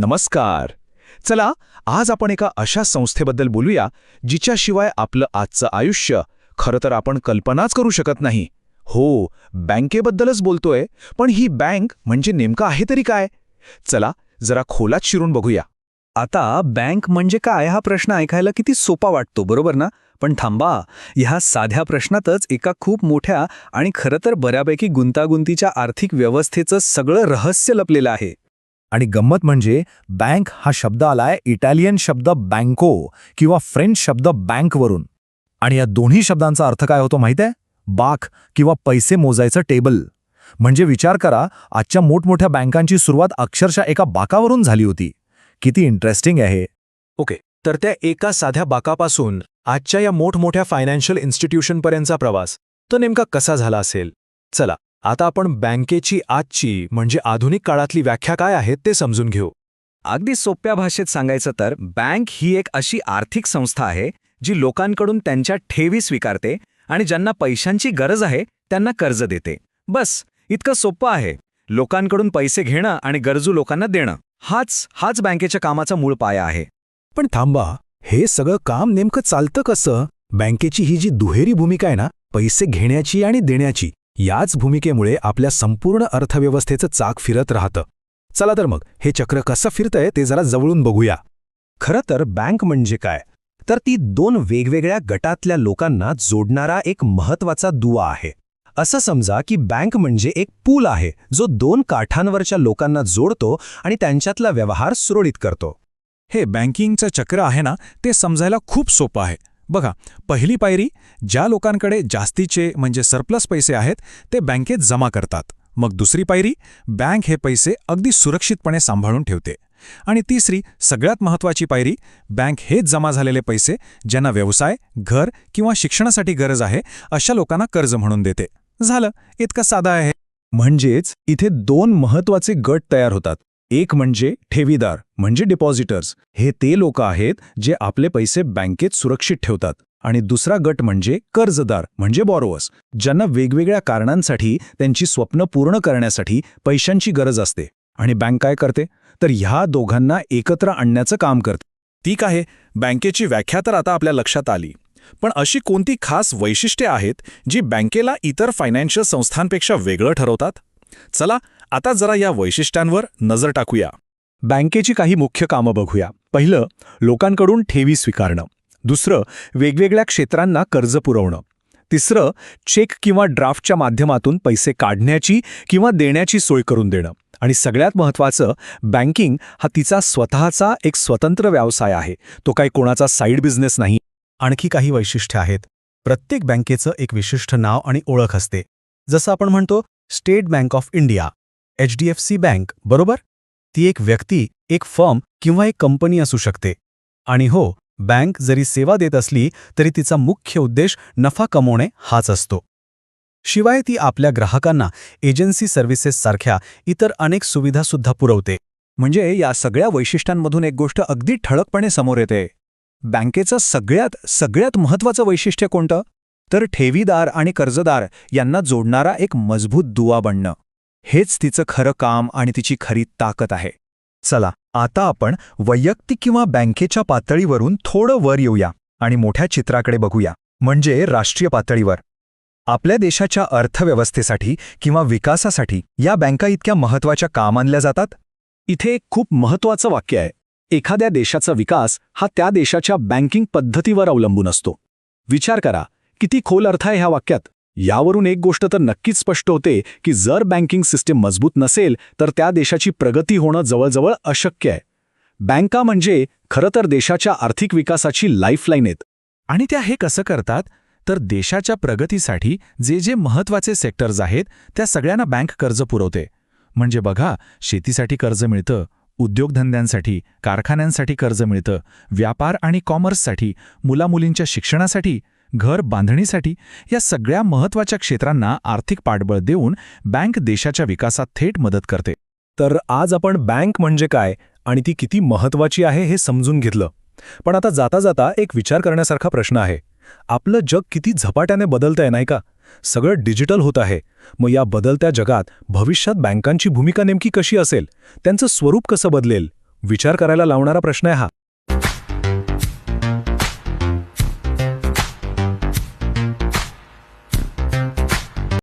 नमस्कार. चला, आज आपण एका अशा संस्थेबद्दल बोलूया जिच्याशिवाय आपलं आजचं आयुष्य खरं तर आपण कल्पनाच करू शकत नाही. हो, बँकेबद्दलच बोलतोय, पण ही बँक म्हणजे नेमकं आहे तरी काय? चला जरा खोलात शिरून बघूया. आता बँक म्हणजे काय हा प्रश्न ऐकायला किती सोपा वाटतो, बरोबर ना? पण थांबा, ह्या साध्या प्रश्नातच एका खूप मोठ्या आणि खरं तर बऱ्यापैकी गुंतागुंतीच्या आर्थिक व्यवस्थेचं सगळं रहस्य लपलेलं आहे. आणि गंमत म्हणजे बँक हा शब्द आलाय इटालियन शब्द बँको किंवा फ्रेंच शब्द बँकवरून. आणि या दोन्ही शब्दांचा अर्थ काय होतो माहिती आहे? बाक किंवा पैसे मोजायचं टेबल. म्हणजे विचार करा, आजच्या मोठमोठ्या बँकांची सुरुवात अक्षरशः एका बाकावरून झाली होती. किती इंटरेस्टिंग आहे. ओके, तर त्या एका साध्या बाकापासून आजच्या या मोठमोठ्या फायनान्शियल इन्स्टिट्यूशनपर्यंतचा प्रवास तो नेमका कसा झाला असेल? चला, आता आपण बँकेची आजची म्हणजे आधुनिक काळातली व्याख्या काय आहे ते समजून घेऊ. अगदी सोप्या भाषेत सांगायचं तर बँक ही एक अशी आर्थिक संस्था आहे जी लोकांकडून त्यांच्या ठेवी स्वीकारते आणि ज्यांना पैशांची गरज आहे त्यांना कर्ज देते. बस इतकं सोपं आहे. लोकांकडून पैसे घेणं आणि गरजू लोकांना देणं हाच बँकेच्या कामाचा मूळ पाया आहे. पण थांबा, हे सगळं काम नेमकं चालतं कसं? बँकेची ही जी दुहेरी भूमिका आहे ना, पैसे घेण्याची आणि देण्याची, याच भूमिकेमुळे आपल्या संपूर्ण अर्थव्यवस्थेचं चाक फिरत राहतं. चला तर मग हे चक्र कसं फिरतंय ते जरा जवळून बघूया. खरं तर बँक म्हणजे काय? तर ती दोन वेगवेगळ्या गटातल्या लोकांना जोडणारा एक महत्त्वाचा दुवा आहे. असं समजा की बँक म्हणजे एक पूल आहे जो दोन काठांवरच्या लोकांना जोडतो आणि त्यांच्यातला व्यवहार सुरळीत करतो. हे बँकिंगचं चक्र आहे ना, ते समजायला खूप सोपं आहे. बघा, पहिली पायरी, ज्या लोकांकडे जास्तीचे म्हणजे सरप्लस पैसे आहेत ते बँकेत जमा करतात. मग दुसरी पायरी, बँक हे पैसे अगदी सुरक्षितपणे सांभाळून ठेवते. आणि तिसरी, सगळ्यात महत्त्वाची पायरी, बँक हेच जमा झालेले पैसे ज्यांना व्यवसाय, घर किंवा शिक्षणासाठी गरज आहे अशा लोकांना कर्ज म्हणून देते. झालं, इतकं साधं आहे. म्हणजेच इथे दोन महत्त्वाचे गट तयार होतात. एक म्हणजे ठेवीदार म्हणजे डिपॉझिटर्स, हे ते लोक आहेत जे आपले पैसे बँकेत सुरक्षित ठेवतात. आणि दुसरा गट म्हणजे कर्जदार म्हणजे बॉरोवर्स, ज्यांना वेगवेगळ्या कारणांसाठी त्यांची स्वप्न पूर्ण करण्यासाठी पैशांची गरज असते. आणि बँक काय करते? तर ह्या दोघांना एकत्र आणण्याचं काम करते. ठीक आहे, बँकेची व्याख्या तर आता आपल्या लक्षात आली. पण अशी कोणती खास वैशिष्ट्ये आहेत जी बँकेला इतर फायनान्शियल संस्थांपेक्षा वेगळं ठरवतात? चला आता जरा या वैशिष्ट्यांवर नजर टाकूया. बँकेची काही मुख्य कामं बघूया. पहिलं, लोकांकडून ठेवी स्वीकारणं. दुसरं, वेगवेगळ्या क्षेत्रांना कर्ज पुरवणं. तिसरं, चेक किंवा ड्राफ्टच्या माध्यमातून पैसे काढण्याची किंवा देण्याची सोय करून देणं. आणि सगळ्यात महत्त्वाचं, बँकिंग हा तिचा स्वतःचा एक स्वतंत्र व्यवसाय आहे. तो काही कोणाचा साईड बिझनेस नाही. आणखी काही वैशिष्ट्ये आहेत. प्रत्येक बँकेचं एक विशिष्ट नाव आणि ओळख असते. जसं आपण म्हणतो state bank of India, HDFC bank, बरोबर? ती एक व्यक्ती, एक फर्म किंवा एक कंपनी असू शकते. आणि हो, बँक जरी सेवा देत असली तरी तिचा मुख्य उद्देश नफा कमवणे हाच असतो. शिवाय ती आपल्या ग्राहकांना एजन्सी सर्व्हिसेससारख्या इतर अनेक सुविधासुद्धा पुरवते. म्हणजे या सगळ्या वैशिष्ट्यांमधून एक गोष्ट अगदी ठळकपणे समोर येते. बँकेचं सगळ्यात महत्त्वाचं वैशिष्ट्य कोणतं? तर ठेवीदार आणि कर्जदार यांना जोडणारा एक मजबूत दुवा बनणं. हेच तिचं खरं काम आणि तिची खरी ताकद आहे. चला, आता आपण वैयक्तिक किंवा बँकेच्या पातळीवरून थोडं वर येऊया आणि मोठ्या चित्राकडे बघूया, म्हणजे राष्ट्रीय पातळीवर. आपल्या देशाच्या अर्थव्यवस्थेसाठी किंवा विकासासाठी या बँका इतक्या महत्त्वाच्या का मानल्या जातात? इथे एक खूप महत्त्वाचं वाक्य आहे. एखाद्या देशाचा विकास हा त्या देशाच्या बँकिंग पद्धतीवर अवलंबून असतो. विचार करा, किती खोल अर्थ आहे ह्या वाक्यात. यावरून एक गोष्ट तर नक्कीच स्पष्ट होते की जर बँकिंग सिस्टीम मजबूत नसेल तर त्या देशाची प्रगती होणं जवळजवळ अशक्य आहे. बँका म्हणजे खरं तर देशाच्या आर्थिक विकासाची लाईफलाईन आहेत. आणि त्या हे कसं करतात? तर देशाच्या प्रगतीसाठी जे महत्त्वाचे सेक्टर्स आहेत त्या सगळ्यांना बँक कर्ज पुरवते. म्हणजे बघा, शेतीसाठी कर्ज मिळतं, उद्योगधंद्यांसाठी, कारखान्यांसाठी कर्ज मिळतं, व्यापार आणि कॉमर्ससाठी, मुलामुलींच्या शिक्षणासाठी, घर बांधणीसाठी, या सगळ्या महत्त्वाच्या क्षेत्रांना आर्थिक पाठबळ देऊन बँक देशाच्या विकासात थेट मदत करते. तर आज आपण बँक म्हणजे काय आणि ती किती महत्त्वाची आहे हे समजून घेतलं. पण आता जाता जाता एक विचार करण्यासारखा प्रश्न आहे. आपलं जग किती झपाट्याने बदलतंय नाही का? सगळं डिजिटल होत आहे. मग या बदलत्या जगात भविष्यात बँकांची भूमिका नेमकी कशी असेल? त्यांचं स्वरूप कसं बदलेल? विचार करायला लावणारा प्रश्न आहे हा.